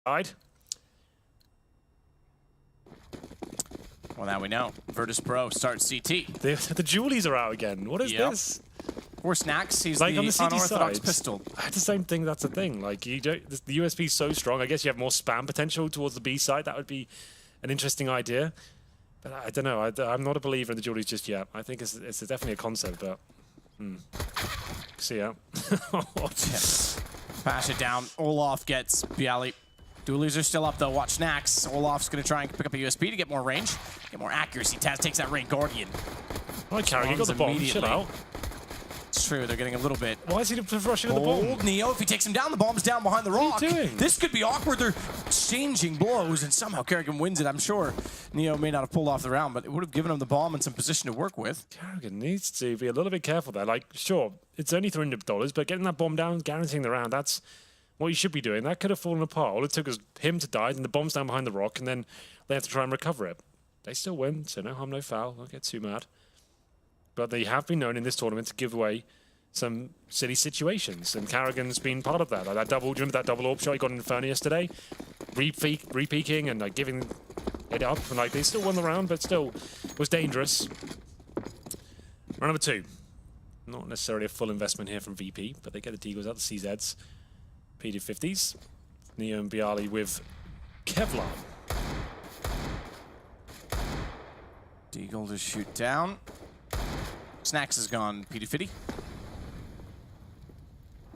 side. Well, now we know. Virtus Pro starts CT. The Julies are out again. What is this? Or Snacks, he's like the on the CT unorthodox side, pistol. The same thing, that's the thing. Like, you don't, the USP is so strong. I guess you have more spam potential towards the B side. That would be an interesting idea. But I don't know. I'm not a believer in the Julies just yet. I think it's definitely a concept, but... See ya. Pass it down. Olaf gets Bialy. Dualies are still up, though. Watch Snacks. Olaf's going to try and pick up a USP to get more range, get more accuracy. Taz takes that rain. Guardian. Right, Carrigan got the bomb. Chill out. It's true, they're getting a little bit. Why is he rushing to the bomb? Neo, if he takes him down, the bomb's down behind the rock. What are you doing? This could be awkward. They're exchanging blows, and somehow Kerrigan wins it. I'm sure Neo may not have pulled off the round, but it would have given him the bomb and some position to work with. Kerrigan needs to be a little bit careful there. Like, sure, it's only $300, but getting that bomb down, guaranteeing the round, that's what you should be doing. That could have fallen apart. All it took was him to die, and the bomb's down behind the rock, and then they have to try and recover it. They still win, so no harm, no foul. Don't get too mad. But they have been known in this tournament to give away some silly situations, and Carrigan's been part of that. Like that double, do you remember that double AWP shot he got in Inferno yesterday? Re-peeking and like giving it up, and like they still won the round, but still was dangerous. Round number 2. Not necessarily a full investment here from VP, but they get the Deagles out, the CZs. PD50s. Neo and Bialy with Kevlar. Deagle to shoot down. Snacks is gone. PD50.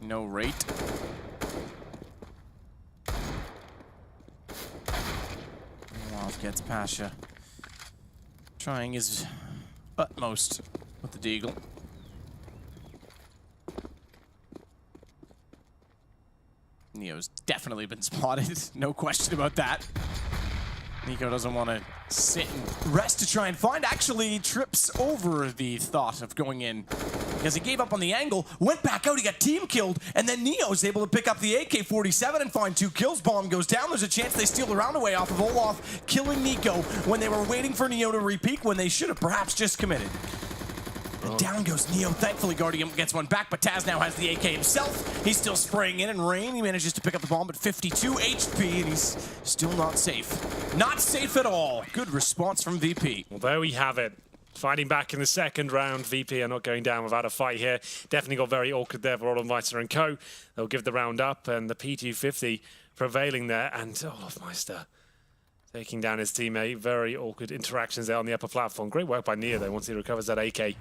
No rate. Olaf gets Pasha. Trying his utmost with the Deagle. Neo's definitely been spotted. No question about that. Nico doesn't want to sit and rest to try and find. Actually trips over the thought of going in because he gave up on the angle, went back out, he got team killed, and then Neo's able to pick up the AK-47 and find 2 kills. Bomb goes down. There's a chance they steal the round away off of Olaf, killing Nico when they were waiting for Neo to repeak when they should have perhaps just committed. And down goes Neo. Thankfully, Guardian gets one back, but Taz now has the AK himself. He's still spraying in, and Rain, he manages to pick up the bomb at 52 HP, and he's still not safe. Not safe at all. Good response from VP. Well, there we have it. Fighting back in the second round. VP are not going down without a fight here. Definitely got very awkward there for Olafmeister and co. They'll give the round up, and the P250 prevailing there, and Olafmeister taking down his teammate. Very awkward interactions there on the upper platform. Great work by Nia, though, once he recovers that AK.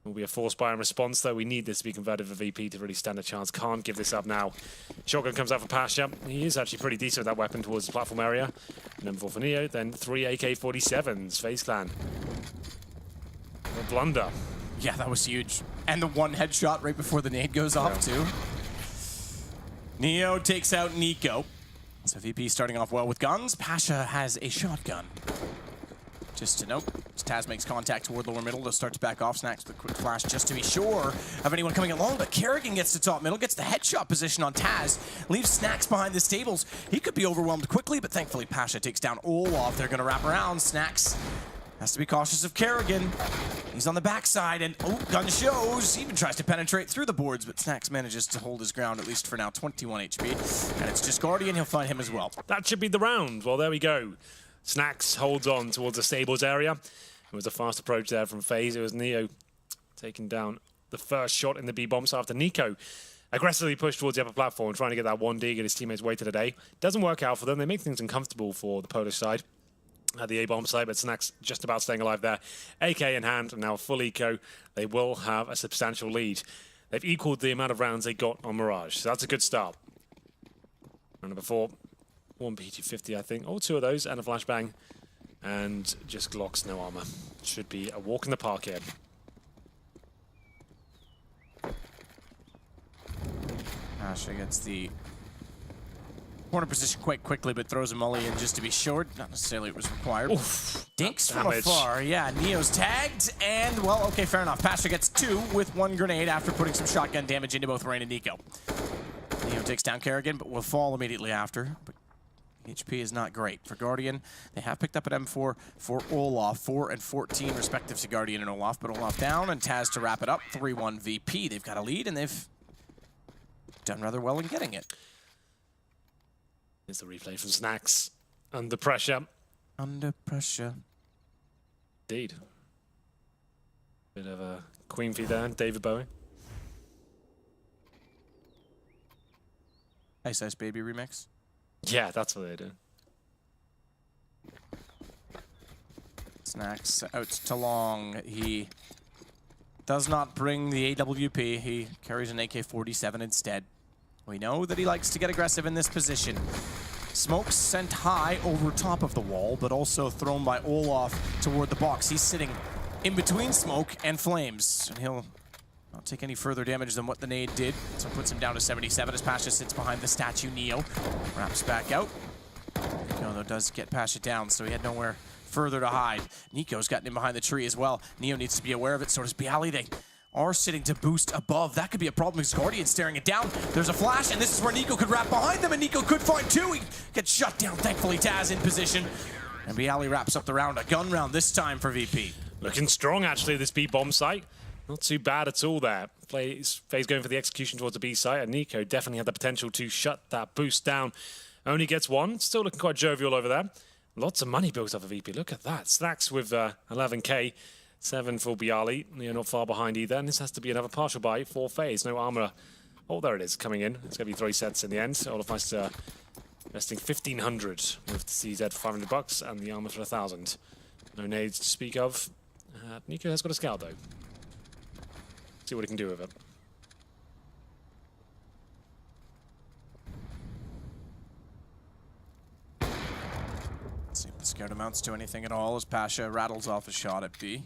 Will be a force buy in response, though. We need this to be converted for VP to really stand a chance. Can't give this up now. Shotgun comes out for Pasha. He is actually pretty decent with that weapon towards the platform area. Number 4 for Neo, then 3 AK-47s. FaZe Clan. A blunder. Yeah, that was huge. And the one headshot right before the nade goes off, too. Neo takes out Nico. So VP starting off well with guns. Pasha has a shotgun. Just to note, as Taz makes contact toward lower middle, they'll start to back off. Snacks with a quick flash just to be sure of anyone coming along, but Kerrigan gets to top middle, gets the headshot position on Taz, leaves Snacks behind the stables. He could be overwhelmed quickly, but thankfully Pasha takes down Olaf. They're gonna wrap around. Snacks has to be cautious of Kerrigan. He's on the backside, and gun shows. He even tries to penetrate through the boards, but Snacks manages to hold his ground, at least for now, 21 HP. And it's just Guardian, he'll find him as well. That should be the round. Well, there we go. Snacks holds on towards the stables area. It was a fast approach there from FaZe. It was Neo taking down the first shot in the B bombs after Nico aggressively pushed towards the upper platform, trying to get that 1D, get his teammates waited a day. Doesn't work out for them. They make things uncomfortable for the Polish side at the A-bomb side, but Snacks just about staying alive there. AK in hand, and now full eco. They will have a substantial lead. They've equaled the amount of rounds they got on Mirage, so that's a good start. Round number 4. 1 P250, I think. Oh, 2 of those, and a flashbang. And just Glocks, no armor. Should be a walk in the park here. Pasha gets the corner position quite quickly, but throws a molly in just to be sure. Not necessarily it was required. Oof, dinks from afar. Yeah, Neo's tagged, and, well, okay, fair enough. Pasha gets 2 with 1 grenade after putting some shotgun damage into both Rain and Nico. Neo takes down Kerrigan, but will fall immediately after. But HP is not great for Guardian. They have picked up an M4 for Olaf, 4 and 14 respective to Guardian and Olaf, but Olaf down, and Taz to wrap it up. 3-1 VP. They've got a lead, and they've done rather well in getting it. Here's the replay from Snacks. Under pressure. Under pressure. Indeed. Bit of a Queen Fee there, David Bowie. Ice Ice Baby remix. Yeah, that's what they do. Snacks out to long. He does not bring the AWP. He carries an AK-47 instead. We know that he likes to get aggressive in this position. Smoke sent high over top of the wall, but also thrown by Olaf toward the box. He's sitting in between Smoke and Flames, and he'll not take any further damage than what the nade did. So it puts him down to 77 as Pasha sits behind the statue. Neo wraps back out. Nico, though, does get Pasha down, so he had nowhere further to hide. Nico's gotten in behind the tree as well. Neo needs to be aware of it, so does Bialy. They are sitting to boost above. That could be a problem because Guardian's staring it down. There's a flash, and this is where Nico could wrap behind them, and Nico could find two. He gets shut down. Thankfully, Taz in position. And Bialy wraps up the round. A gun round this time for VP. Looking strong, actually, this B bomb site. Not too bad at all there. FaZe going for the execution towards the B site, and Nico definitely had the potential to shut that boost down. Only gets one. Still looking quite jovial over there. Lots of money built up for VP. Look at that. Snacks with 11k. 7 for Bialy. You're not far behind either. And this has to be another partial buy for FaZe. No armor. Oh, there it is coming in. It's going to be 3 sets in the end. All of us investing 1,500 with the CZ for $500 and the armor for 1,000. No nades to speak of. Nico has got a scout though. See what he can do with it. Let's see if the scout amounts to anything at all as Pasha rattles off a shot at B.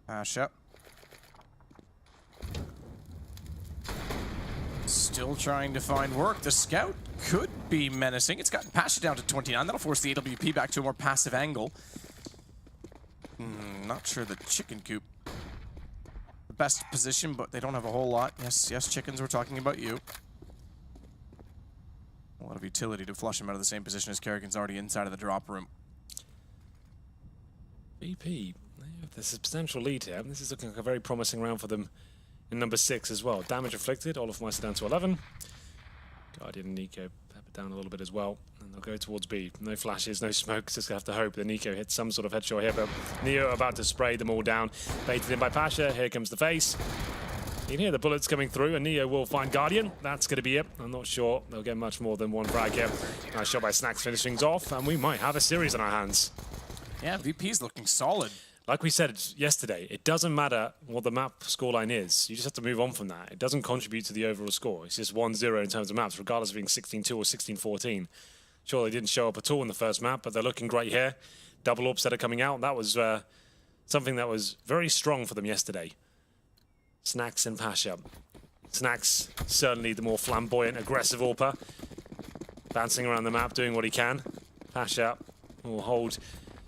Pasha. Still trying to find work. The scout could be menacing. It's gotten Pasha down to 29. That'll force the AWP back to a more passive angle. Not sure the chicken coop. The best position, but they don't have a whole lot. Yes, yes, chickens, we're talking about you. A lot of utility to flush him out of the same position as Kerrigan's already inside of the drop room. VP, there's a substantial lead here. This is looking like a very promising round for them in number 6 as well. Damage inflicted, all of Meister down to 11. Guardian and Nico pepper down a little bit as well. And they'll go towards B. No flashes, no smoke, just have to hope that Nico hits some sort of headshot here. But Neo about to spray them all down. Baited in by Pasha, here comes the face. You can hear the bullets coming through, and Neo will find Guardian. That's going to be it. I'm not sure they'll get much more than one frag here. Nice shot by Snacks, finish things off, and we might have a series on our hands. Yeah, VP's looking solid. Like we said yesterday, it doesn't matter what the map scoreline is. You just have to move on from that. It doesn't contribute to the overall score. It's just 1-0 in terms of maps, regardless of being 16-2 or 16-14. Sure, they didn't show up at all in the first map, but they're looking great here. Double orbs that are coming out. That was something that was very strong for them yesterday. Snacks and Pasha. Snacks, certainly the more flamboyant, aggressive AWPer. Bouncing around the map, doing what he can. Pasha will hold.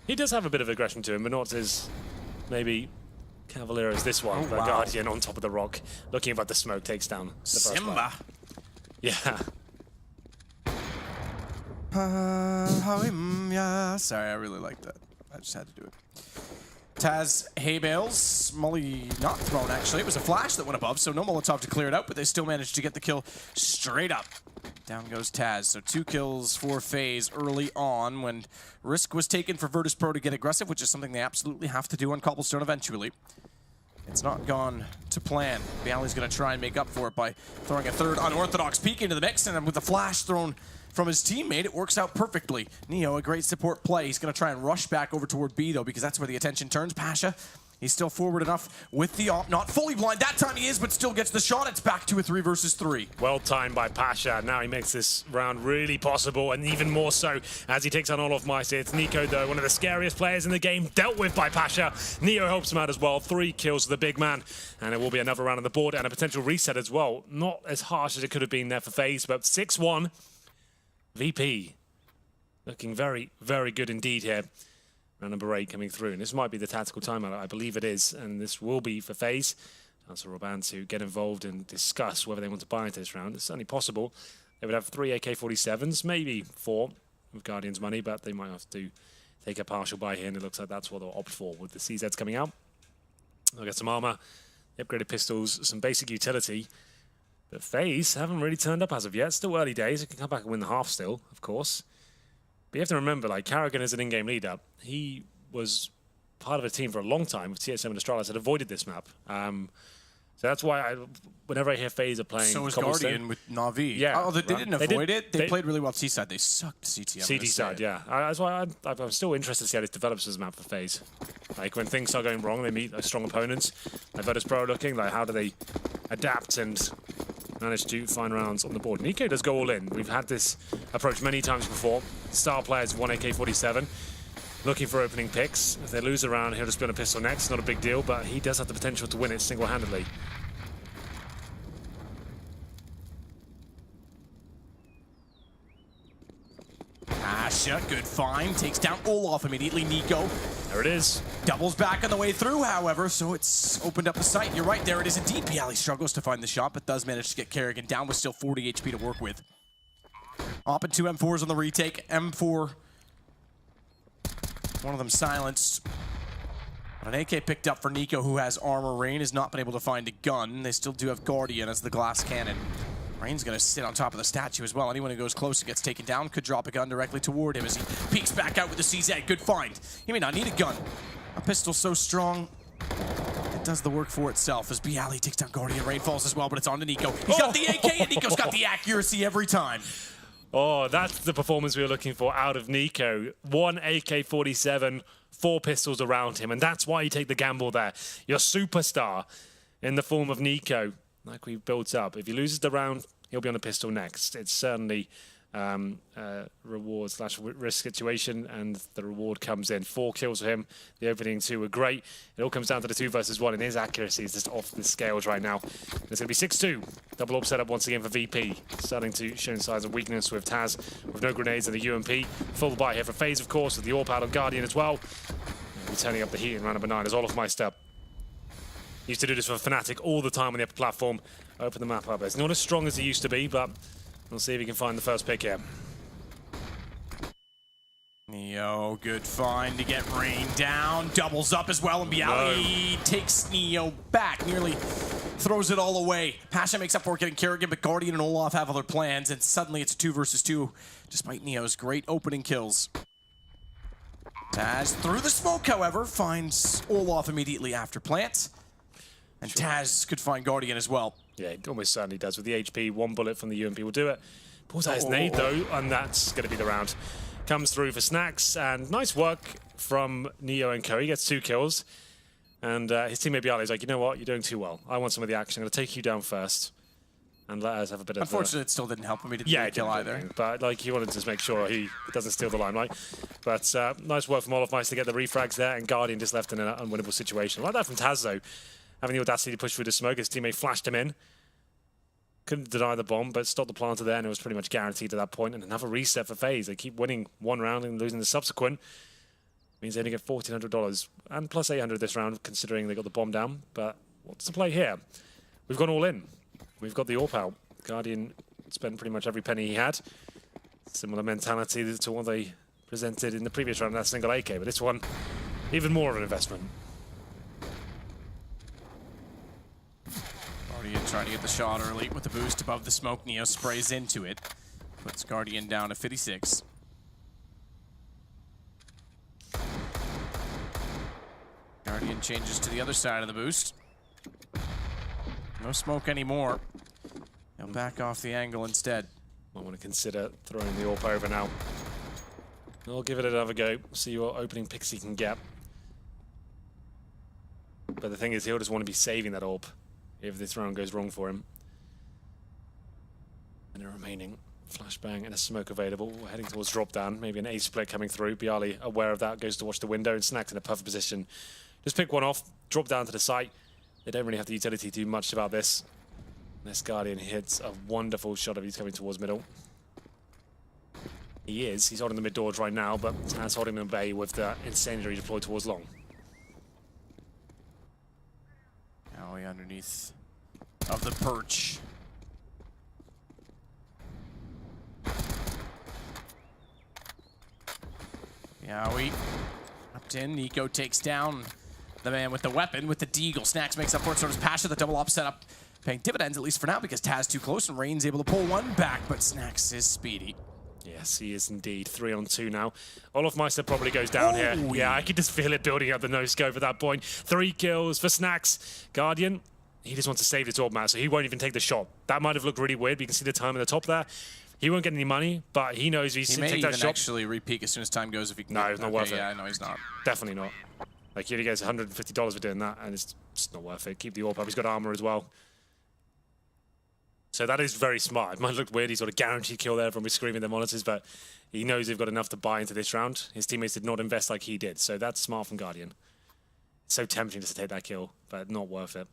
He does have a bit of aggression to him, but not as maybe cavalier as this one. Oh, but wow. Guardian on top of the rock, looking about the smoke, takes down the first Simba. player. Yeah. Sorry, I really like that. I just had to do it. Taz hay bales. Molly not thrown, actually. It was a flash that went above, so no Molotov to clear it out, but they still managed to get the kill straight up. Down goes Taz. So 2 kills for FaZe early on when risk was taken for Virtus Pro to get aggressive, which is something they absolutely have to do on Cobblestone eventually. It's not gone to plan. Bialy's going to try and make up for it by throwing a third unorthodox peek into the mix, and with the flash thrown from his teammate, it works out perfectly. Neo, a great support play. He's going to try and rush back over toward B, though, because that's where the attention turns. Pasha, he's still forward enough with the op. Not fully blind. That time he is, but still gets the shot. It's back to a 3 versus 3. Well timed by Pasha. Now he makes this round really possible, and even more so as he takes on all of Meister. It's Nico, though, one of the scariest players in the game, dealt with by Pasha. Neo helps him out as well. 3 kills for the big man, and it will be another round on the board and a potential reset as well. Not as harsh as it could have been there for FaZe, but 6-1. VP looking very, very good indeed here. Round number 8 coming through, and this might be the tactical timeout. I believe it is, and this will be for FaZe. Chance for Roban to get involved and discuss whether they want to buy into this round. It's certainly possible. They would have 3 AK-47s, maybe 4 with Guardian's money, but they might have to take a partial buy here, and it looks like that's what they'll opt for with the CZs coming out. They'll get some armor, upgraded pistols, some basic utility. But FaZe haven't really turned up as of yet. Still early days. It can come back and win the half still, of course. But you have to remember, like, Carrigan is an in-game leader. He was part of a team for a long time with TSM and Astralis that avoided this map. So that's why whenever I hear FaZe are playing So was Cobblestone, Guardian with Na'Vi. Yeah. Oh, they didn't avoid it? They played really well T-side. They sucked CT. CT side, yeah. That's why I'm still interested to see how this develops as a map for FaZe. Like, when things start going wrong, they meet strong opponents. Like Virtus Pro looking, like, how do they adapt and manage to find rounds on the board? Nico does go all in. We've had this approach many times before. Star players 1 AK-47, looking for opening picks. If they lose a round, he'll just be on a pistol next. Not a big deal, but he does have the potential to win it single-handedly. Asha, good find. Takes down Olaf immediately. Nico. There it is. Doubles back on the way through, however, so it's opened up the sight. You're right, there it is indeed. Bialy struggles to find the shot, but does manage to get Carrigan down with still 40 HP to work with. Op and 2 M4s on the retake. M4, one of them silenced. But an AK picked up for Nico, who has armor. Rain has not been able to find a gun. They still do have Guardian as the glass cannon. Rain's going to sit on top of the statue as well. Anyone who goes close and gets taken down could drop a gun directly toward him as he peeks back out with the CZ. Good find. He may not need a gun. A pistol so strong, it does the work for itself as Bialy takes down Guardian. Rain falls as well, but it's on to Nico. He's got the AK, and Nico's got the accuracy every time. Oh, that's the performance we were looking for out of Nico. 1 AK-47, 4 pistols around him, and that's why you take the gamble there. Your superstar in the form of Nico, like we built up. If he loses the round, he'll be on a pistol next. It's certainly reward/risk situation, and the reward comes in. 4 kills for him. The opening 2 were great. It all comes down to the 2 versus 1, and his accuracy is just off the scales right now. It's going to be 6-2. Double orb setup once again for VP. Starting to show signs of weakness with Taz, with no grenades and the UMP. Full buy here for FaZe, of course, with the AWP out on Guardian as well. We're turning up the heat in round number 9 as Olaf Meister used to do this for Fnatic all the time on the upper platform. Open the map up. It's not as strong as he used to be, but we'll see if he can find the first pick here. Neo, good find to get Rain down. Doubles up as well, and Bialy takes Neo back. Nearly throws it all away. Pasha makes up for it getting Carrigan, but Guardian and Olaf have other plans, and suddenly it's a 2 versus 2, despite Neo's great opening kills. Taz through the smoke, however, finds Olaf immediately after plant. And Taz could find Guardian as well. Yeah, he almost certainly does. With the HP, 1 bullet from the UMP will do it. Pulls out his nade, though, and that's going to be the round. Comes through for Snacks, and nice work from Neo and Co. He gets 2 kills. And his teammate Bialy is like, you know what, you're doing too well. I want some of the action. I'm going to take you down first. And let us have a bit of Unfortunately, it still didn't help him. He didn't get a kill either. But like, he wanted to just make sure he doesn't steal the limelight. But nice work from Olaf Meister to get the refrags there, and Guardian just left in an unwinnable situation. Like that from Taz, though. Having the audacity to push through the smoke, his teammate flashed him in. Couldn't deny the bomb, but stopped the planter there, and it was pretty much guaranteed at that point. And another reset for FaZe. They keep winning 1 round and losing the subsequent. Means they only get $1,400 and plus 800 this round, considering they got the bomb down. But what's the play here? We've gone all in. We've got the AWP out. Guardian spent pretty much every penny he had. Similar mentality to what they presented in the previous round, that single AK, but this one, even more of an investment. Guardian trying to get the shot early with the boost above the smoke. Neo sprays into it. Puts Guardian down to 56. Guardian changes to the other side of the boost. No smoke anymore. He'll back off the angle instead. I want to consider throwing the AWP over now. I'll give it another go, see what opening picks he can get. But the thing is, he'll just want to be saving that AWP if this round goes wrong for him. And a remaining flashbang and a smoke available. We're heading towards drop down, maybe an A split coming through. Bialy, aware of that, goes to watch the window, and Snack's in a perfect position. Just pick one off, drop down to the site. They don't really have the utility to do much about this. This Guardian hits a wonderful shot of he's coming towards middle. He's holding the mid doors right now, but Taz holding him in bay with the incendiary deployed towards long. Now we underneath of the perch. Yowie up in. Nico takes down the man with the weapon, with the deagle. Snacks makes up for it, so does Pasha. The double op setup paying dividends, at least for now, because Taz too close and Rain's able to pull one back, but Snacks is speedy. Yes, he is indeed. 3-on-2 now. Olofmeister probably goes down here. Yeah, I could just feel it building up the no-scope at that point. 3 kills for Snacks. Guardian, he just wants to save his orb map, so he won't even take the shot. That might have looked really weird, but you can see the time at the top there. He won't get any money, but he knows if he takes that shot. Actually re-peek as soon as time goes if he can. No, it's not worth it. Yeah, no, he's not. Definitely not. Like, he only gets $150 for doing that, and it's not worth it. Keep the orb up. He's got armor as well. So that is very smart. It might look weird. He's got a guaranteed kill there from screaming the monitors, but he knows they've got enough to buy into this round. His teammates did not invest like he did, so that's smart from Guardian. It's so tempting just to take that kill, but not worth it.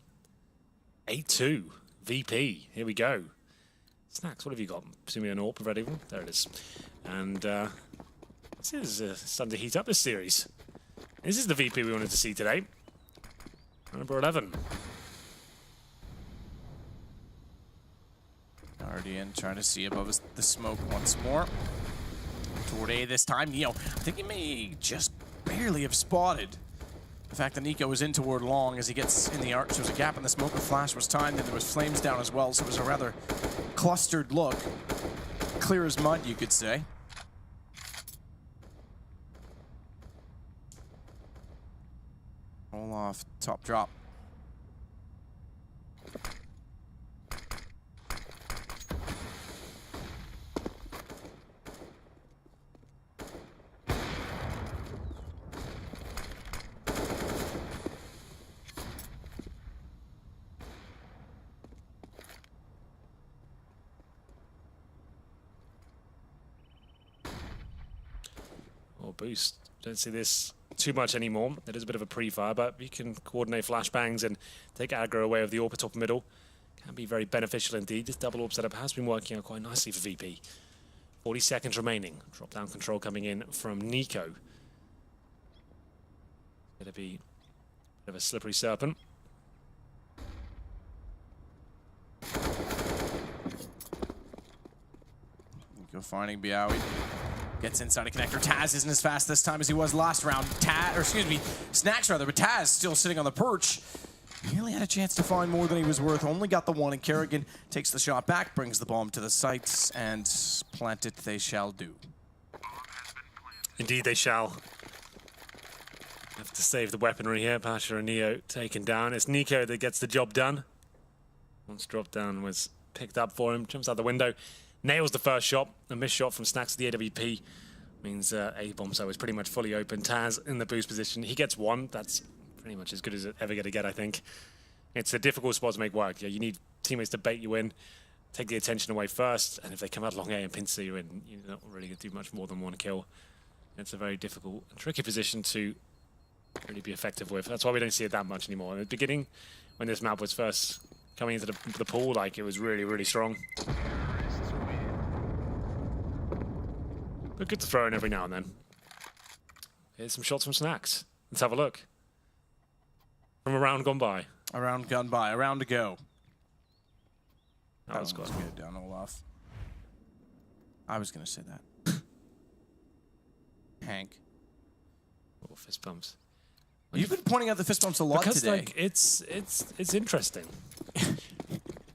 8-2. VP. Here we go. Snacks, what have you got? Assuming an AWP ready. There it is. And this is starting to heat up this series. This is the VP we wanted to see today. Number 11. Guardian trying to see above the smoke once more. Toward A this time. Neo, I think he may just barely have spotted the fact that Nico was in toward long as he gets in the arch. There was a gap in the smoke. A flash was timed, and there was flames down as well, so it was a rather clustered look. Clear as mud, you could say. Olaf, top drop. Boost. Don't see this too much anymore. It is a bit of a pre-fire, but you can coordinate flashbangs and take aggro away of the AWP top middle. Can be very beneficial indeed. This double AWP setup has been working out quite nicely for VP. 40 seconds remaining. Drop down control coming in from Nico. Gonna be a bit of a slippery serpent. Nico finding Biawi. Gets inside a connector. Taz isn't as fast this time as he was last round. Snacks rather, but Taz still sitting on the perch. He really had a chance to find more than he was worth. Only got the one, and Kerrigan takes the shot back, brings the bomb to the sights, and plant it they shall do. Indeed they shall. Have to save the weaponry here. Pasha and Neo taken down. It's Nico that gets the job done. Once drop down was picked up for him. Jumps out the window. Nails the first shot. A missed shot from Snacks to the AWP means A-bomb so is pretty much fully open. Taz in the boost position. He gets one. That's pretty much as good as it's ever going to get, I think. It's a difficult spot to make work. Yeah, you need teammates to bait you in, take the attention away first, and if they come out long A and pincer you in, you're not really going to do much more than one kill. It's a very difficult and tricky position to really be effective with. That's why we don't see it that much anymore. In the beginning, when this map was first coming into the pool, like, it was really, really strong. But good to throw in every now and then. Here's some shots from Snacks. Let's have a look. From a round gone by. A round gone by. A round to go. That was good. Good down, Olaf. I was going to say that. Hank. Oh, fist bumps. You've been pointing out the fist bumps a lot because, today. Like, it's interesting.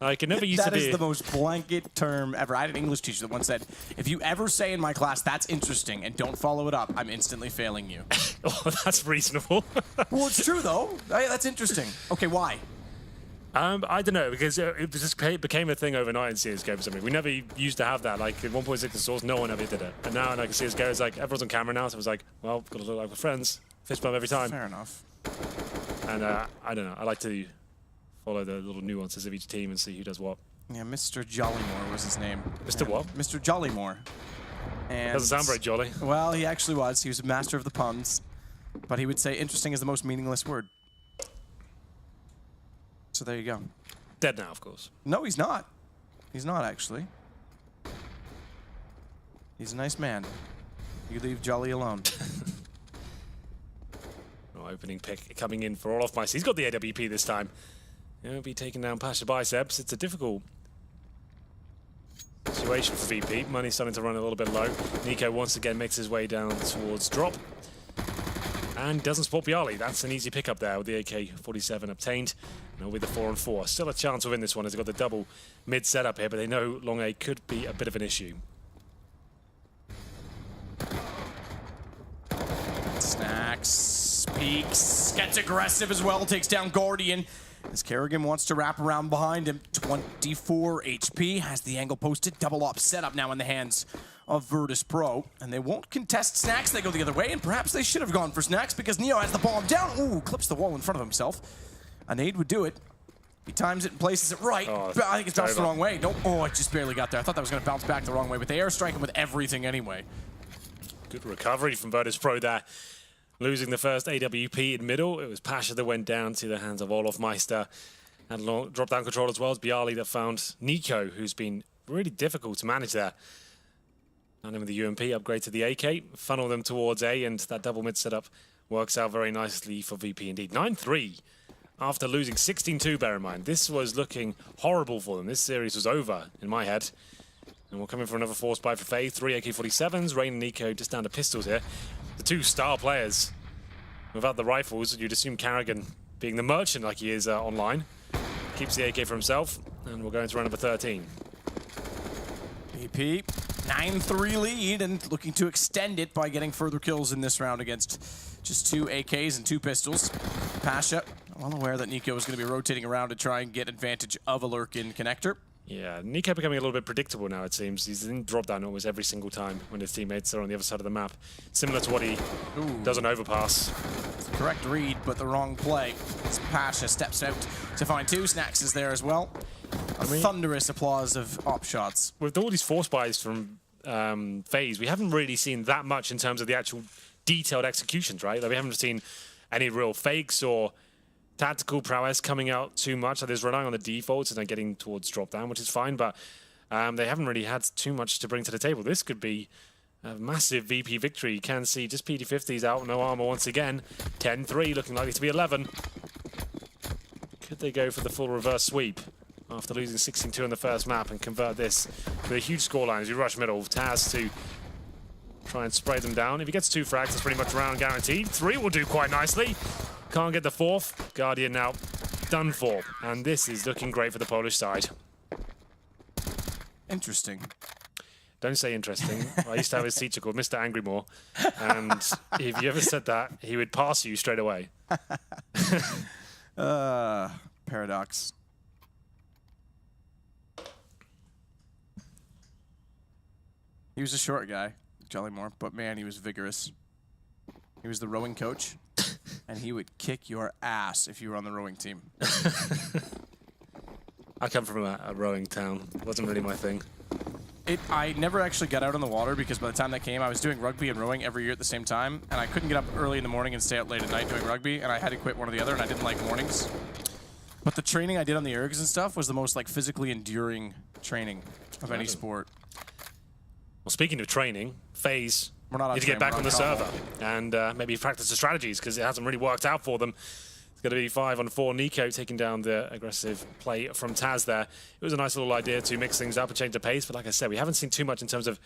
Like, it never used to be. That is the most blanket term ever. I had an English teacher that once said, if you ever say in my class, that's interesting, and don't follow it up, I'm instantly failing you. Oh, that's reasonable. Well, it's true, though. Hey, that's interesting. Okay, why? I don't know, because it just became a thing overnight in CSGO for something. We never used to have that. Like, in 1.6 source, no one ever did it. And now, like, CSGO, it's like, everyone's on camera now, so it was like, well, got to look like we're friends. Fist bump every time. Fair enough. And I don't know, I like to follow the little nuances of each team and see who does what. Yeah, Mr. Jollymore was his name. Mr. what? Mr. Jollymore. And doesn't sound very jolly. Well, he actually was. He was a master of the puns. But he would say interesting is the most meaningless word. So there you go. Dead now, of course. No, he's not. He's not, actually. He's a nice man. You leave Jolly alone. Opening pick coming in for Olofmeister. He's got the AWP this time. He'll be taking down Pasha Biceps. It's a difficult situation for VP. Money's starting to run a little bit low. Nico once again makes his way down towards drop. And doesn't support Bialy. That's an easy pickup there with the AK-47 obtained. And with the 4-on-4. Still a chance within this one as they've got the double mid setup here, but they know long A could be a bit of an issue. Snacks, peeks, gets aggressive as well, takes down Guardian. As Kerrigan wants to wrap around behind him. 24 HP, has the angle posted. Double op setup now in the hands of Virtus Pro. And they won't contest Snacks, they go the other way, and perhaps they should have gone for Snacks because Neo has the bomb down. Ooh, clips the wall in front of himself. A nade would do it. He times it and places it right. But I think it's bounced the wrong way. Nope. Oh, it just barely got there. I thought that was going to bounce back the wrong way, but they airstrike him with everything anyway. Good recovery from Virtus Pro there. Losing the first AWP in middle. It was Pasha that went down to the hands of Olof Meister. And drop down control as well as Bialy that found Nico, who's been really difficult to manage there. And him with the UMP, upgrade to the AK, funnel them towards A, and that double mid setup works out very nicely for VP indeed. 9-3 after losing 16-2, bear in mind. This was looking horrible for them. This series was over in my head. And we're coming for another force buy for FaZe. 3 AK-47s, Rain and Nico just down to pistols here. The two star players. Without the rifles, you'd assume Kerrigan, being the merchant like he is online, keeps the AK for himself, and we're going to round number 13. VP, 9-3 lead, and looking to extend it by getting further kills in this round against just 2 AKs and 2 pistols. Pasha, well aware that Nico is going to be rotating around to try and get advantage of a lurk-in connector. Yeah, Nico becoming a little bit predictable now, it seems. He's in drop down almost every single time when his teammates are on the other side of the map. Similar to what he does on overpass. Correct read, but the wrong play. As Pasha steps out to find 2. Snacks is there as well. A thunderous applause of op shots. With all these force buys from FaZe, we haven't really seen that much in terms of the actual detailed executions, right? Like, we haven't seen any real fakes or tactical prowess coming out too much. Like, there's relying on the defaults and then getting towards drop down, which is fine, but they haven't really had too much to bring to the table. This could be a massive VP victory. You can see just PD50s out, no armor once again. 10-3, looking likely to be 11. Could they go for the full reverse sweep after losing 16-2 in the first map and convert this with a huge scoreline as you rush middle? Taz to try and spray them down. If he gets 2 frags, that's pretty much round guaranteed. 3 will do quite nicely. Can't get the 4th. Guardian now done for. And this is looking great for the Polish side. Interesting. Don't say interesting. I used to have his teacher called Mr. Angrymore. And if you ever said that, he would pass you straight away. Paradox. He was a short guy, Jollymore, but man, he was vigorous. He was the rowing coach, and he would kick your ass if you were on the rowing team. I come from a rowing town. It wasn't really my thing. I never actually got out on the water because by the time that came, I was doing rugby and rowing every year at the same time, and I couldn't get up early in the morning and stay out late at night doing rugby, and I had to quit one or the other, and I didn't like mornings. But the training I did on the ergs and stuff was the most like physically enduring training of any sport. Well, speaking of training, FaZe need to get back on the server and maybe practice the strategies because it hasn't really worked out for them. It's going to be 5-on-4. Nico taking down the aggressive play from Taz there. It was a nice little idea to mix things up and change the pace, but like I said, we haven't seen too much in terms of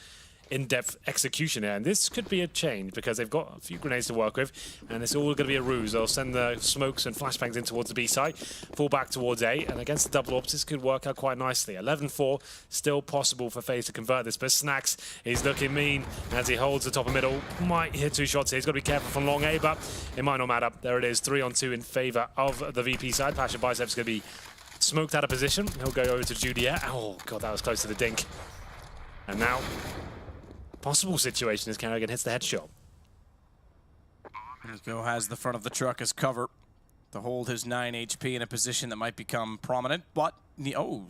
in-depth execution there, and this could be a change because they've got a few grenades to work with, and it's all going to be a ruse. They'll send the smokes and flashbangs in towards the B site, fall back towards A, and against the double ops, this could work out quite nicely. 11-4, still possible for FaZe to convert this, but Snacks is looking mean as he holds the top of middle. Might hit 2 shots here. He's got to be careful from long A, but it might not matter. There it is, 3-on-2 in favor of the VP side. Pasha Bicep's going to be smoked out of position. He'll go over to Juliet. Oh, God, that was close to the dink. And now possible situation as Kerrigan hits the headshot. Nico has the front of the truck as cover to hold his 9 HP in a position that might become prominent, but gonna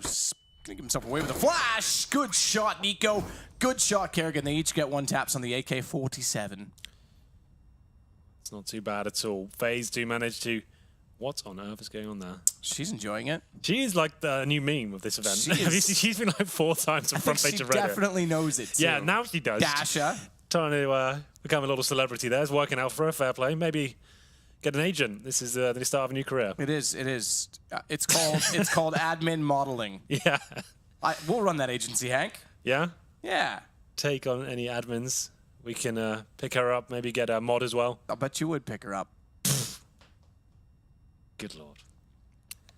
give himself away with a flash. Good shot, Nico. Good shot, Kerrigan. They each get 1 taps on the AK-47. It's not too bad at all. FaZe do manage to... What on earth is going on there? She's enjoying it. She is like the new meme of this event. She's been like 4 times on front page of Reddit. She definitely knows it, too. Yeah, now she does. Dasha. Trying to become a little celebrity there. It's working out for her. Fair play. Maybe get an agent. This is the start of a new career. It is. It is. It's called admin modeling. Yeah. We'll run that agency, Hank. Yeah? Yeah. Take on any admins. We can pick her up, maybe get a mod as well. I'll bet you would pick her up. Good lord.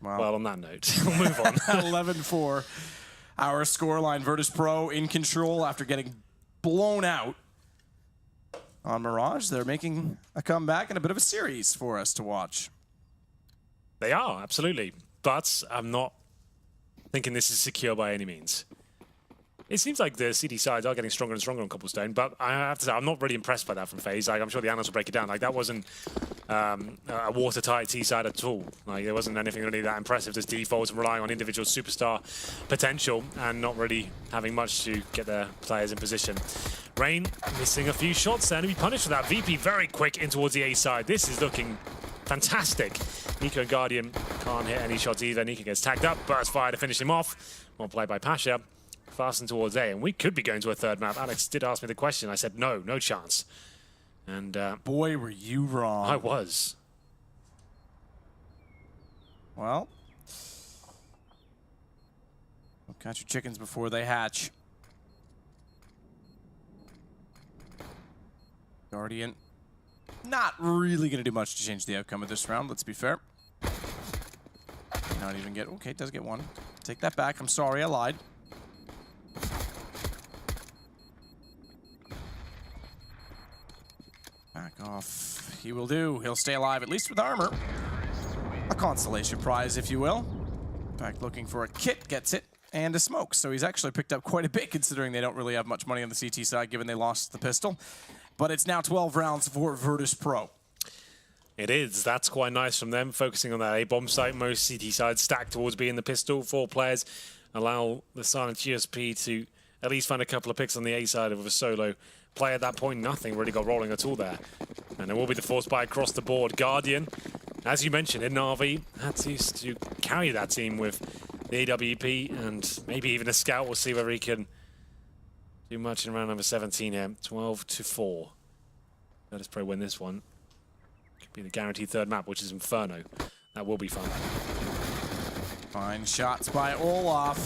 Wow. Well, on that note, we'll move on. 11-4. Our scoreline. Virtus Pro in control after getting blown out on Mirage. They're making a comeback and a bit of a series for us to watch. They are, absolutely. But I'm not thinking this is secure by any means. It seems like the CD sides are getting stronger and stronger on Cobblestone, but I have to say, I'm not really impressed by that from FaZe. Like, I'm sure the analysts will break it down. Like, that wasn't a watertight T side at all. Like, there wasn't anything really that impressive. Just defaults and relying on individual superstar potential and not really having much to get their players in position. Rain missing a few shots there, and to be punished for that. VP very quick in towards the A side. This is looking fantastic. Nico and Guardian can't hit any shots either. Nico gets tagged up, burst fire to finish him off. Well played by Pasha. Fasten towards A, and we could be going to a third map. Alex did ask me the question. I said, no chance. And boy, were you wrong. I was. Well, catch your chickens before they hatch. Guardian, not really going to do much to change the outcome of this round, let's be fair. Not even get, okay, does get one. Take that back, I'm sorry, I lied. Back off. He will do. He'll stay alive, at least with armor. A consolation prize, if you will. In fact, looking for a kit, gets it, and a smoke. So he's actually picked up quite a bit, considering they don't really have much money on the CT side, given they lost the pistol. But it's now 12 rounds for Virtus Pro. It is. That's quite nice from them, focusing on that A-bomb site. Most CT sides stacked towards B in the pistol. 4 players allow the silent GSP to at least find a couple of picks on the A side with a solo play. At that point, nothing really got rolling at all there. And it will be the force buy across the board. Guardian, as you mentioned, in Na'Vi, had to carry that team with the AWP and maybe even a scout. We'll see whether he can do much in round number 17 here. 12-4. Virtus Pro win this one. Could be the guaranteed third map, which is Inferno. That will be fun. Fine shots by Olaf.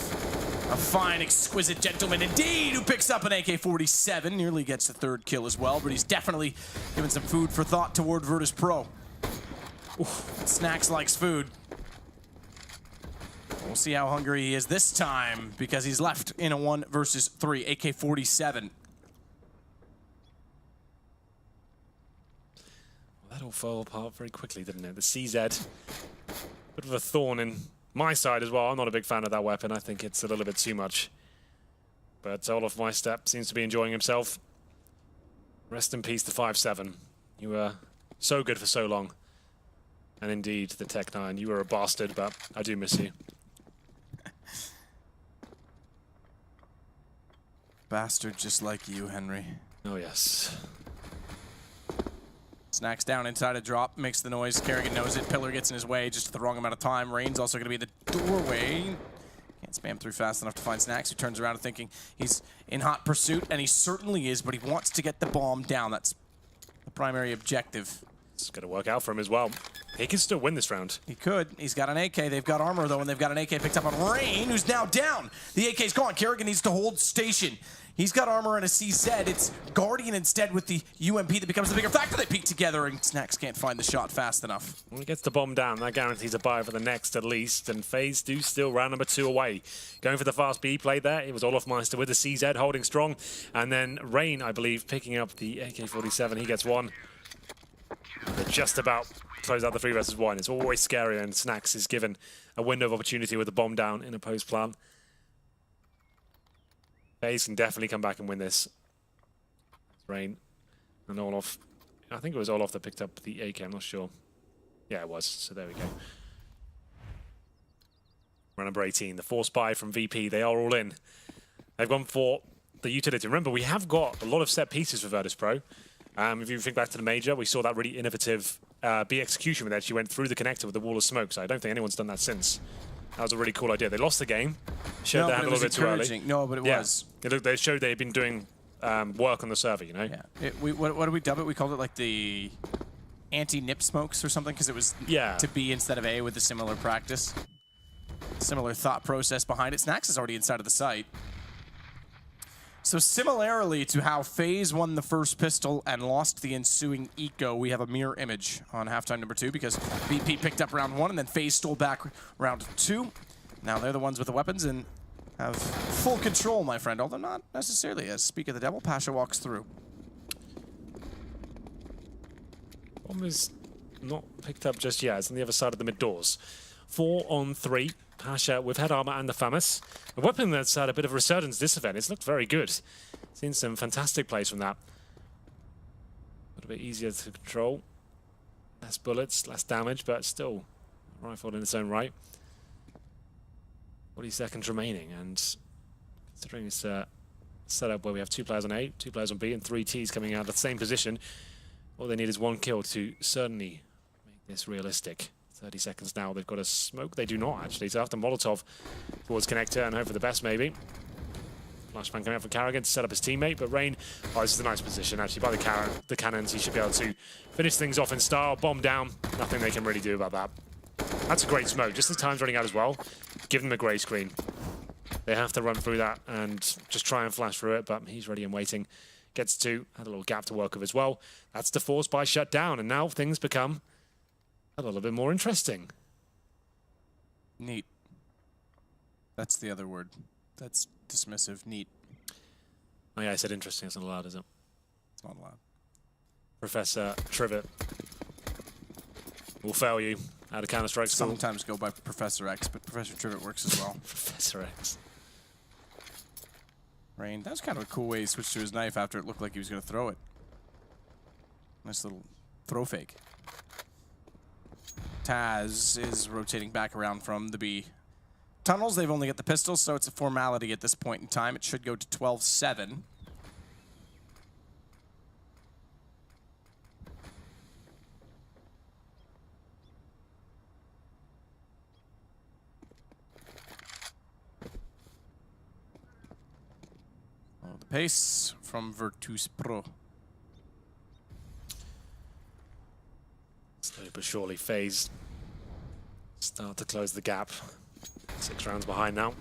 A fine, exquisite gentleman indeed, who picks up an AK-47. Nearly gets the third kill as well, but he's definitely given some food for thought toward Virtus Pro. Oof, Snacks likes food. We'll see how hungry he is this time, because he's left in a 1 versus 3. AK-47. Well, that all fell apart very quickly, didn't it? The CZ, bit of a thorn in my side as well. I'm not a big fan of that weapon. I think it's a little bit too much. But Olaf Meistep seems to be enjoying himself. Rest in peace to 5-7. You were so good for so long. And indeed, the Tech-9, you were a bastard, but I do miss you. Bastard just like you, Henry. Oh, yes. Snacks down inside a drop, makes the noise. Kerrigan knows it. Pillar gets in his way just at the wrong amount of time. Rain's also going to be in the doorway. Can't spam through fast enough to find Snacks, who turns around and thinking he's in hot pursuit, and he certainly is, but he wants to get the bomb down. That's the primary objective. It's going to work out for him as well. He can still win this round. He could. He's got an AK. They've got armor, though, and they've got an AK picked up on Rain, who's now down. The AK's gone. Kerrigan needs to hold station. He's got armor and a CZ. It's Guardian instead with the UMP that becomes the bigger factor. They peek together, and Snacks can't find the shot fast enough. When he gets the bomb down, that guarantees a buy for the next at least. And FaZe do still round number 2 away. Going for the fast B play there. It was Olaf Meister with the CZ holding strong. And then Rain, I believe, picking up the AK-47. He gets one. They're just about close out the 3 versus 1. It's always scary, and Snacks is given a window of opportunity with the bomb down in a post plan. FaZe can definitely come back and win this. Rain and Olaf. I think it was Olaf that picked up the AK, I'm not sure. Yeah, it was, so there we go. Round number 18, the force buy from VP. They are all in. They've gone for the utility. Remember, we have got a lot of set pieces for Virtus Pro. If you think back to the major, we saw that really innovative B execution where they actually went through the connector with the wall of smoke, so I don't think anyone's done that since. That was a really cool idea. They lost the game, showed their hand a little bit too early. No, but it was. They showed they had been doing work on the server, you know? Yeah. What did we dub it? We called it like the anti-nip smokes or something, because it was to B instead of A with a similar practice. Similar thought process behind it. Snacks is already inside of the site. So similarly to how FaZe won the first pistol and lost the ensuing eco, we have a mirror image on halftime number 2 because BP picked up round 1 and then FaZe stole back round 2. Now they're the ones with the weapons and have full control, my friend, although not necessarily. As speak of the devil, Pasha walks through. Bomb is not picked up just yet. It's on the other side of the mid doors. 4 on 3. Pasha with head armor and the FAMAS. A weapon that's had a bit of a resurgence this event. It's looked very good. Seen some fantastic plays from that. A little bit easier to control. Less bullets, less damage, but still a rifle in its own right. 40 seconds remaining, and considering it's a setup where we have 2 players on A, 2 players on B, and 3 Ts coming out of the same position, all they need is 1 kill to certainly make this realistic. 30 seconds now, they've got a smoke. They do not, actually. So after Molotov towards Connector and hope for the best, maybe. Flashbang coming out for Carrigan to set up his teammate, but Rain, oh, this is a nice position, actually, by the cannons. He should be able to finish things off in style. Bomb down. Nothing they can really do about that. That's a great smoke. Just as time's running out as well, give them a grey screen. They have to run through that and just try and flash through it, but he's ready and waiting. Gets 2, had a little gap to work with as well. That's the force by shut down, and now things become a little bit more interesting. Neat. That's the other word. That's dismissive. Neat. Oh yeah, I said interesting. It's not allowed, is it? It's not allowed. Professor Trivet will fail you out of Counter-Strike school. Sometimes go by Professor X, but Professor Trivet works as well. Professor X. Rain. That was kind of a cool way he switched to his knife after it looked like he was going to throw it. Nice little throw fake. Taz is rotating back around from the B tunnels. They've only got the pistols, so it's a formality at this point in time. It should go to 12-7. The pace from Virtus Pro. Slowly but surely, FaZe start to close the gap. 6 rounds behind now.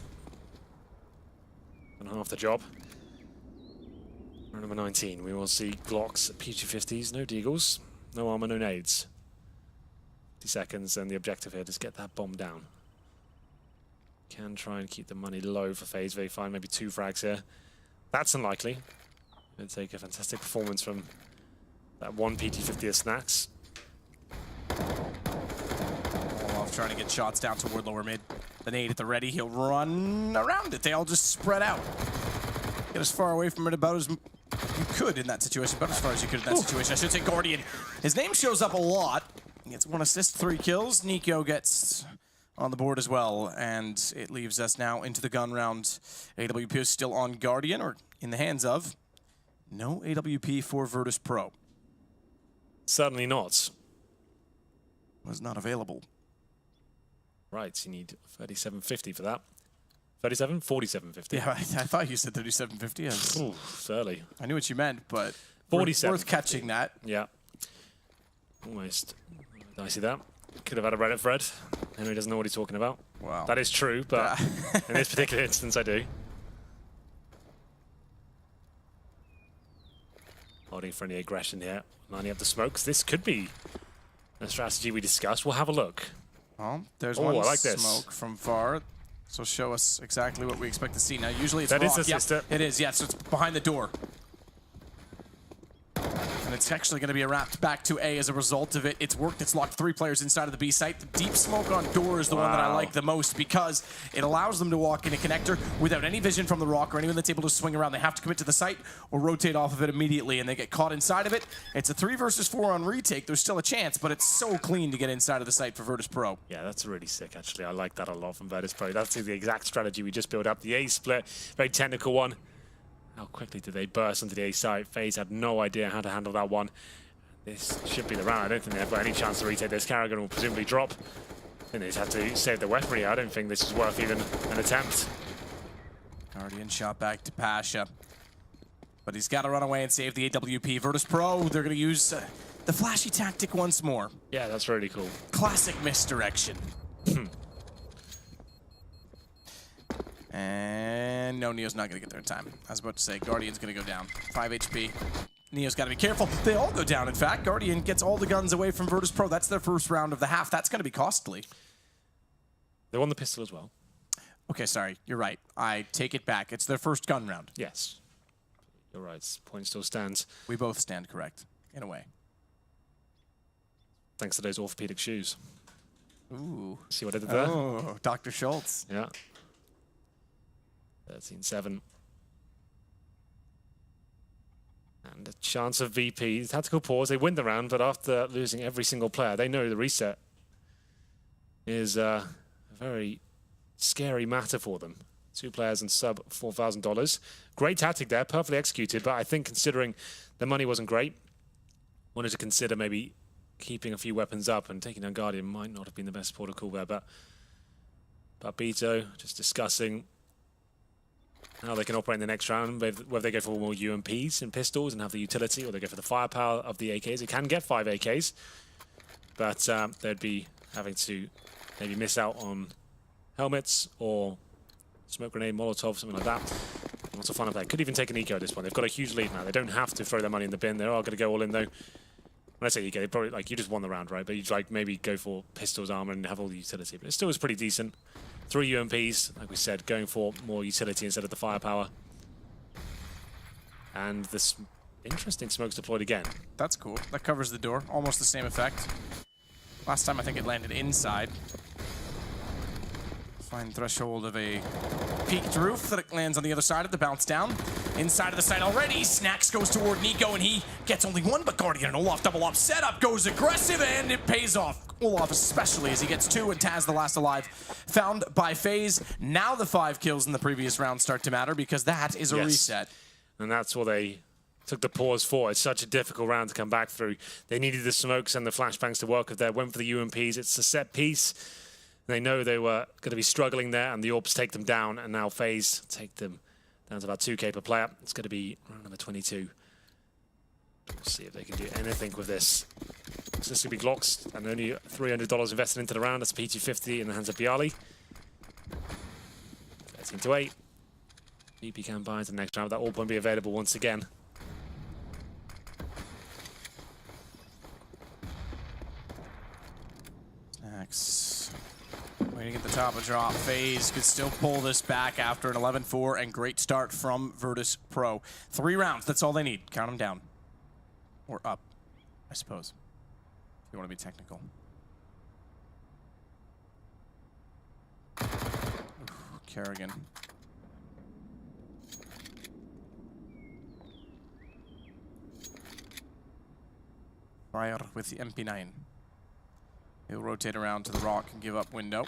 And half the job. Round number 19, we will see Glocks, PG-50s, no Deagles, no armor, no nades. 50 seconds, and the objective here is get that bomb down. Can try and keep the money low for FaZe. They find maybe 2 frags here. That's unlikely. It'd take a fantastic performance from that 1 PT-50 of Snacks. Olaf trying to get shots down toward lower mid. The nade at the ready, he'll run around it. They all just spread out. Get as far away from it about as you could in that situation, about as far as you could in that situation. I should say Guardian. His name shows up a lot. He gets 1 assist, 3 kills. Nico gets on the board as well, and it leaves us now into the gun round. AWP is still on Guardian, or in the hands of. No AWP for Virtus Pro. Certainly not. Was not available. Right, you need 37.50 for that. 37? 47.50. Yeah, I thought you said 37.50. Ooh, it's early. I knew what you meant, but 47. worth catching that. Yeah. Almost. Did I see that? Could have had a Reddit thread. Henry doesn't know what he's talking about. Wow. That is true, but in this particular instance, I do. Holding for any aggression here. Lining up the smokes. This could be a strategy we discussed. We'll have a look. Well, there's I one like this. smoke from far. So show us exactly what we expect to see. Now, usually it's That rock. is a sister. Yep, it is, yeah, so it's behind the door. And it's actually going to be wrapped back to A as a result of it. It's worked. It's locked 3 players inside of the B site. The deep smoke on door is the one that I like the most because it allows them to walk in a connector without any vision from the rock or anyone that's able to swing around. They have to commit to the site or rotate off of it immediately, and they get caught inside of it. It's a 3 versus 4 on retake. There's still a chance, but it's so clean to get inside of the site for Virtus Pro. Yeah, that's really sick, actually. I like that a lot from Virtus Pro. That's the exact strategy we just built up. The A split, very technical one. How quickly did they burst onto the A site? FaZe had no idea how to handle that one. This should be the round. I don't think they've got any chance to retake this. Carrigan will presumably drop. And they just have to save their weaponry. I don't think this is worth even an attempt. Guardian shot back to Pasha. But he's got to run away and save the AWP. Virtus Pro, they're going to use the flashy tactic once more. Yeah, that's really cool. Classic misdirection. And And no, Neo's not going to get there in time. I was about to say, Guardian's going to go down. 5 HP. Neo's got to be careful. They all go down, in fact. Guardian gets all the guns away from Virtus Pro. That's their first round of the half. That's going to be costly. They won the pistol as well. Okay, sorry. You're right. I take it back. It's their first gun round. Yes. You're right. Point still stands. We both stand correct, in a way. Thanks to those orthopedic shoes. Ooh. See what I did there? Oh, Dr. Schultz. Yeah. 13-7. And a chance of VP. Tactical pause. They win the round, but after losing every single player, they know the reset is a very scary matter for them. 2 players and sub $4,000. Great tactic there, perfectly executed, but I think considering the money wasn't great, wanted to consider maybe keeping a few weapons up, and taking down Guardian might not have been the best protocol there, but Beto just discussing how they can operate in the next round, whether they go for more UMPs and pistols and have the utility, or they go for the firepower of the AKs. They can get 5 AKs, but they'd be having to maybe miss out on helmets or smoke grenade, Molotov, something like that. Lots of fun of that. Could even take an eco at this point. They've got a huge lead now. They don't have to throw their money in the bin. They are going to go all in, though. When I say eco, they probably, like, you just won the round, right? But you'd like maybe go for pistols, armor, and have all the utility. But it still was pretty decent. 3 UMPs, like we said, going for more utility instead of the firepower. And this interesting smokes deployed again. That's cool. That covers the door. Almost the same effect. Last time I think it landed inside. Fine threshold of a peaked roof that it lands on the other side of the bounce down. Inside of the site already, Snacks goes toward Nico and he gets only one, but Guardian and Olaf double up. Setup goes aggressive and it pays off. Olaf especially as he gets 2 and Taz the last alive. Found by FaZe. Now the 5 kills in the previous round start to matter because that is a reset. And that's what they took the pause for. It's such a difficult round to come back through. They needed the smokes and the flashbangs to work with there. Went for the UMPs. It's a set piece. They know they were going to be struggling there, and the Orbs take them down, and now FaZe take them down to about 2K per player. It's going to be round number 22. We'll see if they can do anything with this. So this will be Glocks, and only $300 invested into the round. That's P250 in the hands of Bialy. 13-8. VP can buy into the next round. That Orb won't be available once again. Snacks. Waiting at the top of drop. FaZe could still pull this back after an 11-4 and great start from Virtus Pro. 3 rounds, that's all they need. Count them down. Or up, I suppose. If you want to be technical. Oof, Kerrigan. Fire with the MP9. He'll rotate around to the rock and give up window.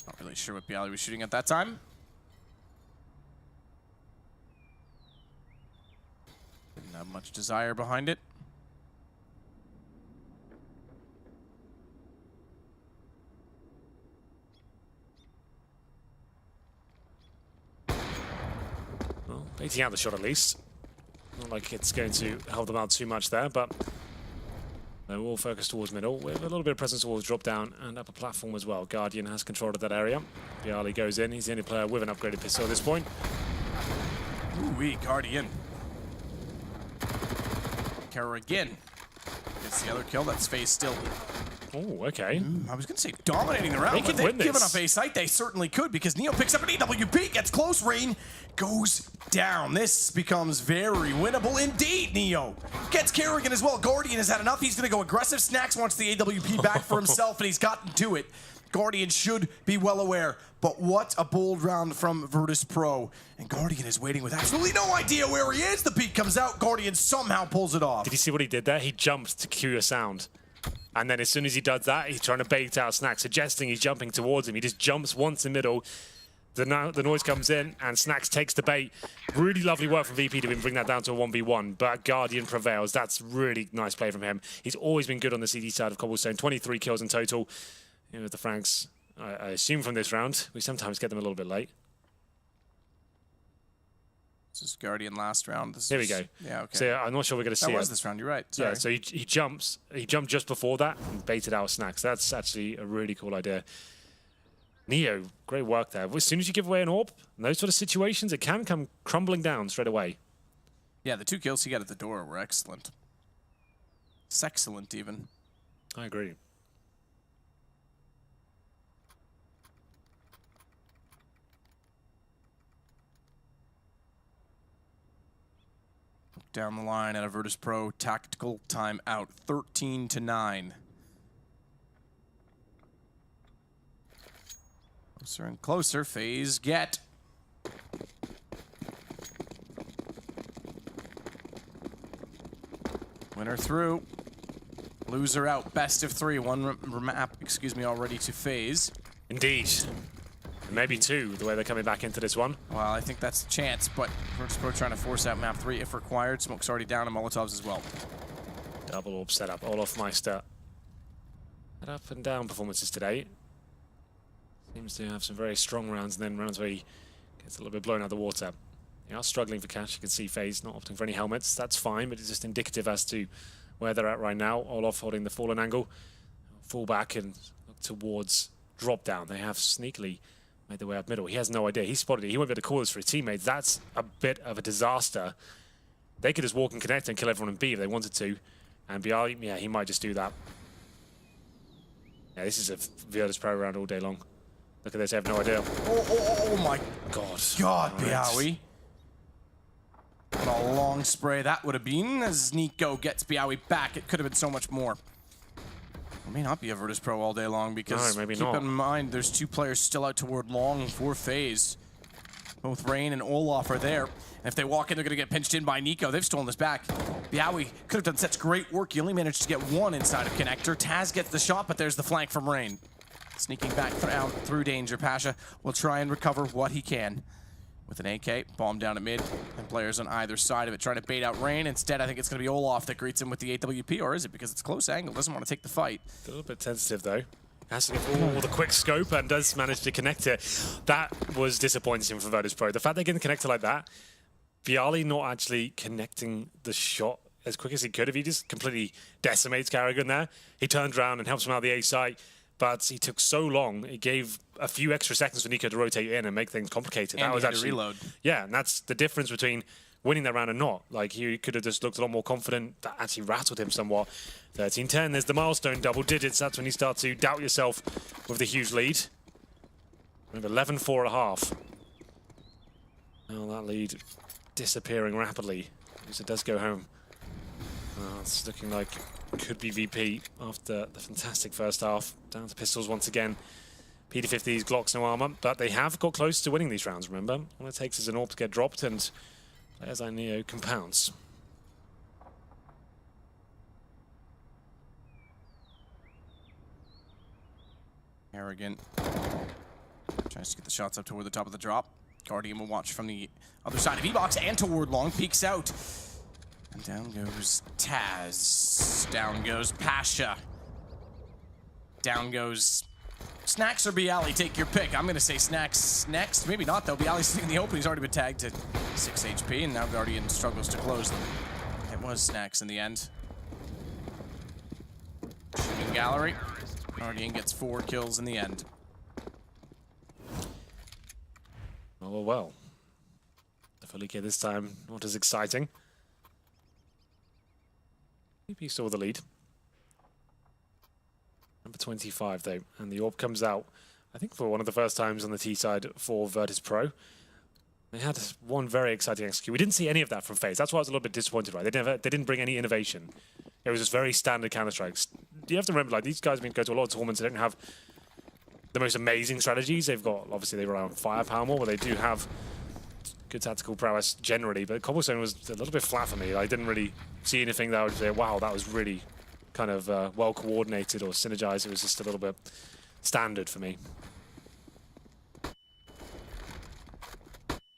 Not really sure what Bialy was shooting at that time. Didn't have much desire behind it. Well, baiting out the shot at least. Not like it's going to help them out too much there, but they're all focused towards middle, with a little bit of presence towards drop down and upper platform as well. Guardian has control of that area. Bialy goes in. He's the only player with an upgraded pistol at this point. Ooh-wee, Guardian. Kerrigan gets the other kill. That's FaZe still. Oh, okay. I was going to say dominating the round, They but could win they've given this. up a site. They certainly could because Neo picks up an EWP, gets close, Rain goes down. This becomes very winnable indeed. Neo gets Kerrigan as well. Guardian has had enough. He's going to go aggressive. Snacks wants the AWP back for himself, and he's gotten to it. Guardian should be well aware, but what a bold round from Virtus Pro. And Guardian is waiting with absolutely no idea where he is. The peak comes out. Guardian somehow pulls it off. Did you see what he did there? He jumped to cue a sound. And then as soon as he does that, he's trying to bait out Snacks, suggesting he's jumping towards him. He just jumps once in the middle. The noise comes in, and Snacks takes the bait. Really lovely work from VP to even bring that down to a 1v1, but Guardian prevails. That's really nice play from him. He's always been good on the CD side of Cobblestone. 23 kills in total. You know, with the Franks, I assume from this round, we sometimes get them a little bit late. This is Guardian last round. Here we go. Yeah, okay. So I'm not sure we're going to see That was it. this round, you're right. Sorry. Yeah, so he jumped just before that and baited out Snacks. That's actually a really cool idea. Neo, great work there. As soon as you give away an AWP, in those sort of situations, it can come crumbling down straight away. Yeah, the 2 kills he got at the door were excellent. Sexcellent, even. I agree. Down the line at a Virtus Pro tactical timeout, 13-9. Closer and closer, FaZe get. Winner through. Loser out. Best of 3. One map, already to FaZe. Indeed. And maybe 2, the way they're coming back into this one. Well, I think that's the chance, but Virtus Pro trying to force out map 3 if required. Smoke's already down and Molotovs as well. Double AWP setup. Olaf Meister. Had up and down performances today. Seems to have some very strong rounds and then rounds where he gets a little bit blown out of the water. They are struggling for cash. You can see FaZe not opting for any helmets. That's fine, but it's just indicative as to where they're at right now. Olaf holding the fallen angle. Fall back and look towards drop down. They have sneakily made their way up middle. He has no idea. He spotted it. He won't be able to call this for his teammates. That's a bit of a disaster. They could just walk and connect and kill everyone in B if they wanted to. And BR, yeah, he might just do that. Yeah, this is a Virtus Pro round all day long. Look at this, I have no idea. Oh my God. God, Biawi. What a long spray that would have been as Nico gets Biawi back. It could have been so much more. It may not be a Virtus Pro all day long because no, maybe keep not. in mind there's 2 players still out toward long for FaZe. Both Rain and Olaf are there. And if they walk in, they're going to get pinched in by Nico. They've stolen this back. Biawi could have done such great work. He only managed to get 1 inside of Connector. Taz gets the shot, but there's the flank from Rain. Sneaking back through danger. Pasha will try and recover what he can. With an AK, bomb down at mid, and players on either side of it trying to bait out Rain. Instead, I think it's going to be Olaf that greets him with the AWP, or is it because it's close angle, doesn't want to take the fight. A little bit tentative though. Has to get all the quick scope and does manage to connect it. That was disappointing for Virtus Pro. The fact they can connect it like that, Bialy not actually connecting the shot as quick as he could. If he just completely decimates Carrigan there, he turns around and helps him out of the A site. But he took so long, it gave a few extra seconds for Nico to rotate in and make things complicated. And that was actually reload. Yeah, and that's the difference between winning that round and not. Like, he could have just looked a lot more confident. That actually rattled him somewhat. 13-10, there's the milestone, double digits. That's when you start to doubt yourself with the huge lead. We have 11-4 at half. Now that lead disappearing rapidly. Because it does go home. It's looking like could be VP after the fantastic first half. Down to pistols once again. PD50s, Glocks, no armor, but they have got close to winning these rounds, remember? All it takes is an AWP to get dropped and players like Neo can pounce. Arrogant. Tries to get the shots up toward the top of the drop. Guardian will watch from the other side of E-Box and toward long, peeks out. And down goes Taz. Down goes Pasha. Down goes Snacks or Bialy, take your pick. I'm going to say Snacks next. Maybe not, though. Bialy's sitting in the open. He's already been tagged to 6 HP, and now Guardian struggles to close them. It was Snacks in the end. Shooting gallery. Guardian gets 4 kills in the end. Oh, well. The Felice this time not as exciting. Maybe he saw the lead. Number 25, though, and the AWP comes out, I think, for one of the first times on the T side for Virtus Pro. They had one very exciting execute. We didn't see any of that from FaZe. That's why I was a little bit disappointed, right? They didn't bring any innovation. It was just very standard Counter-Strikes. You have to remember, like, these guys have been going to a lot of tournaments. They don't have the most amazing strategies. They've got, obviously, they rely on firepower more, but they do have good tactical prowess generally. But Cobblestone was a little bit flat for me. I didn't really see anything that I would say, wow, that was really kind of well coordinated or synergized. It was just a little bit standard for me.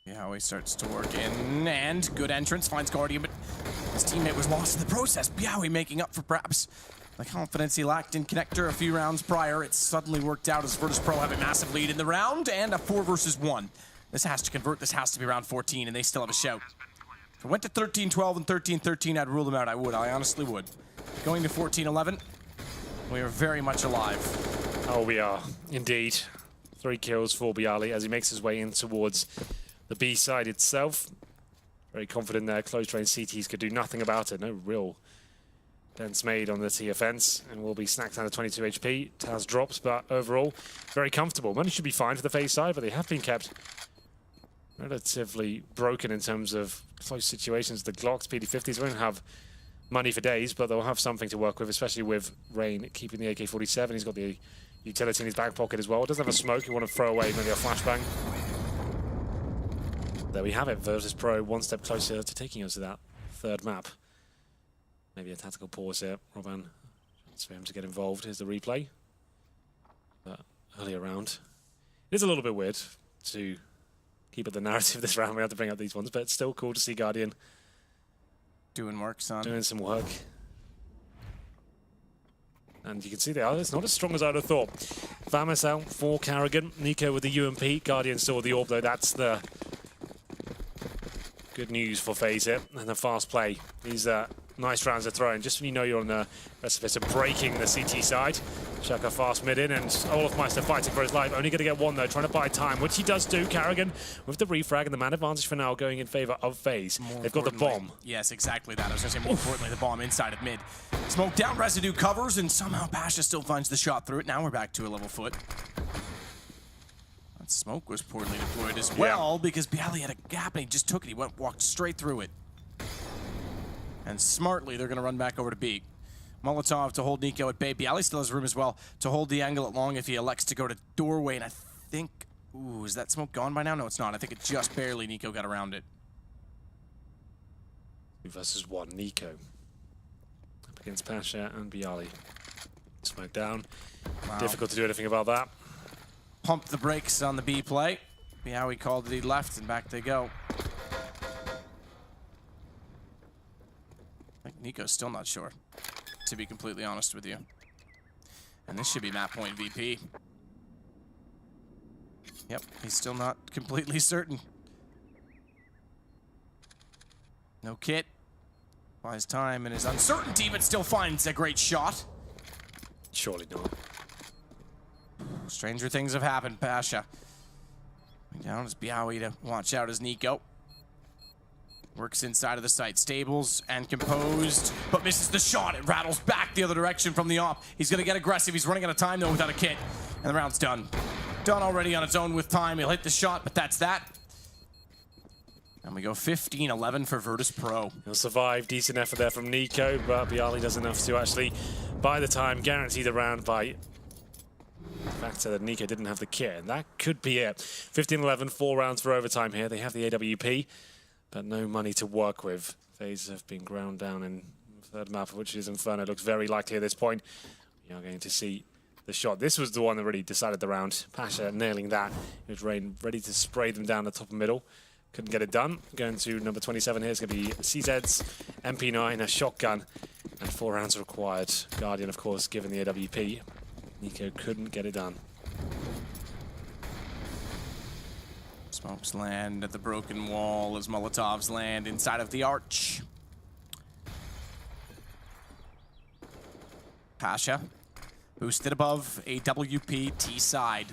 Yeah, he starts to work in, and good entrance, finds Guardian, but his teammate was lost in the process. Bialy making up for perhaps the confidence he lacked in Connector a few rounds prior. It suddenly worked out as Virtus Pro have a massive lead in the round, and a 4 versus 1. This has to convert, this has to be round 14, and they still have a shout. If it went to 13-12 and 13-13, I'd rule them out, I honestly would. Going to 14-11, we are very much alive. Oh, we are, indeed. 3 kills for Bialy as he makes his way in towards the B side itself. Very confident there. Close range CTs could do nothing about it. No real dents made on the T offense, and will be snacked down to 22 HP. Taz drops, but overall, very comfortable. Money should be fine for the FaZe side, but they have been kept relatively broken in terms of close situations. The Glocks, PD50s won't have money for days, but they'll have something to work with, especially with Rain keeping the AK-47. He's got the utility in his back pocket as well. Doesn't have a smoke. You want to throw away maybe a flashbang. There we have it. Virtus Pro one step closer to taking us to that third map. Maybe a tactical pause here. Robin, it's for him to get involved. Here's the replay. But earlier round, it is a little bit weird to keep up the narrative this round. We have to bring up these ones, but it's still cool to see Guardian doing work, son. Doing some work. And you can see there, it's not as strong as I'd have thought. Vamis out for Carrigan. Nico with the UMP. Guardian still with the AWP, though. That's the good news for FaZe here. And the fast play. These nice rounds are thrown just when you know you're on the precipice of breaking the CT side. Shaka fast mid in, and Olafmeister fighting for his life. Only going to get one, though, trying to buy time, which he does do. Carrigan with the refrag, and the man advantage for now going in favor of FaZe. They've got the bomb. Yes, exactly that. I was going to say, more importantly, the bomb inside of mid. Smoke down, residue covers, and somehow Pasha still finds the shot through it. Now we're back to a level foot. That smoke was poorly deployed as well, because Bialy had a gap, and he just took it. He walked straight through it. And smartly, they're going to run back over to B. Molotov to hold Nico at bay. Bialy still has room as well to hold the angle at long if he elects to go to doorway. And I think, ooh, is that smoke gone by now? No, it's not. I think it just barely Nico got around it. 2 versus 1, Nico. Up against Pasha and Bialy. Smoke down. Wow. Difficult to do anything about that. Pump the brakes on the B play. Bialy called it, he left, and back they go. I think Nico's still not sure, to be completely honest with you. And this should be map point VP. Yep, he's still not completely certain. No kit. Buys time and his uncertainty, but still finds a great shot. Surely not. Stranger things have happened, Pasha. Down is Bialy to watch out as Nico. Works inside of the site, stables and composed, but misses the shot. It rattles back the other direction from the op. He's going to get aggressive. He's running out of time, though, without a kit. And the round's done. Done already on its own with time. He'll hit the shot, but that's that. And we go 15-11 for Virtus Pro. He'll survive. Decent effort there from Nico, but Bialy does enough to actually buy the time, guarantee the round by the fact that Nico didn't have the kit. And that could be it. 15-11, 4 rounds for overtime here. They have the AWP. But no money to work with. FaZe have been ground down in the third map, which is Inferno. Looks very likely at this point. We are going to see the shot. This was the one that really decided the round. Pasha nailing that. It was Rain ready to spray them down the top and middle. Couldn't get it done. Going to number 27 here. It's going to be CZ's MP9, a shotgun, and 4 rounds required. Guardian, of course, given the AWP. Nico couldn't get it done. Smokes land at the broken wall as Molotovs land inside of the arch. Pasha boosted above AWP T side.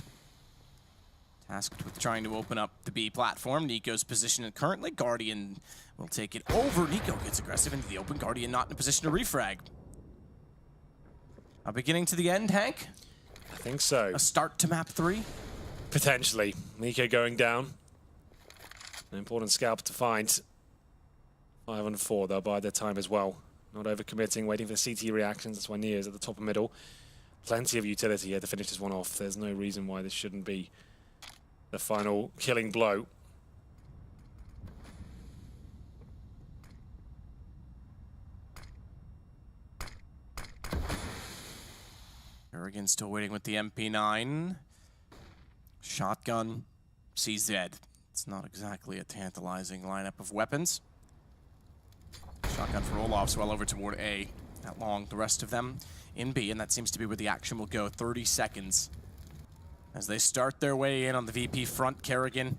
Tasked with trying to open up the B platform. Nico's position currently. Guardian will take it over. Nico gets aggressive into the open. Guardian not in a position to refrag. A beginning to the end, Hank? I think so. A start to map 3? Potentially. Nico going down. An important scalp to find. 5 on 4. They'll bide their time as well. Not overcommitting, waiting for CT reactions. That's why Nia's at the top and middle. Plenty of utility here to finish this one off. There's no reason why this shouldn't be the final killing blow. Carrigan still waiting with the MP9. Shotgun, CZ. It's not exactly a tantalizing lineup of weapons. Shotgun for Olaf's well over toward A. That long, the rest of them in B, and that seems to be where the action will go. 30 seconds. As they start their way in on the VP front, Carrigan,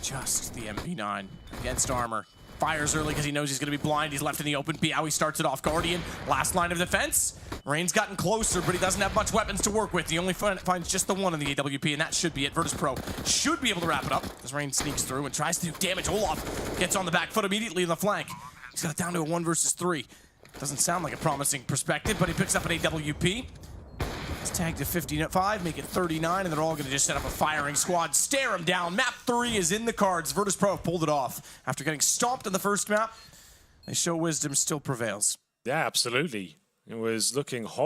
just the MP9 against armor. Fires early because he knows he's going to be blind. He's left in the open. Biawi starts it off. Guardian, last line of defense. Rain's gotten closer, but he doesn't have much weapons to work with. He only finds just the one in the AWP, and that should be it. Virtus Pro should be able to wrap it up as Rain sneaks through and tries to do damage. Olaf gets on the back foot immediately in the flank. He's got it down to a 1 versus 3. Doesn't sound like a promising perspective, but he picks up an AWP. It's tagged to 55, make it 39, and they're all going to just set up a firing squad. Stare him down. Map 3 is in the cards. Virtus Pro pulled it off. After getting stomped in the first map, they show wisdom still prevails. Yeah, absolutely. It was looking horrible.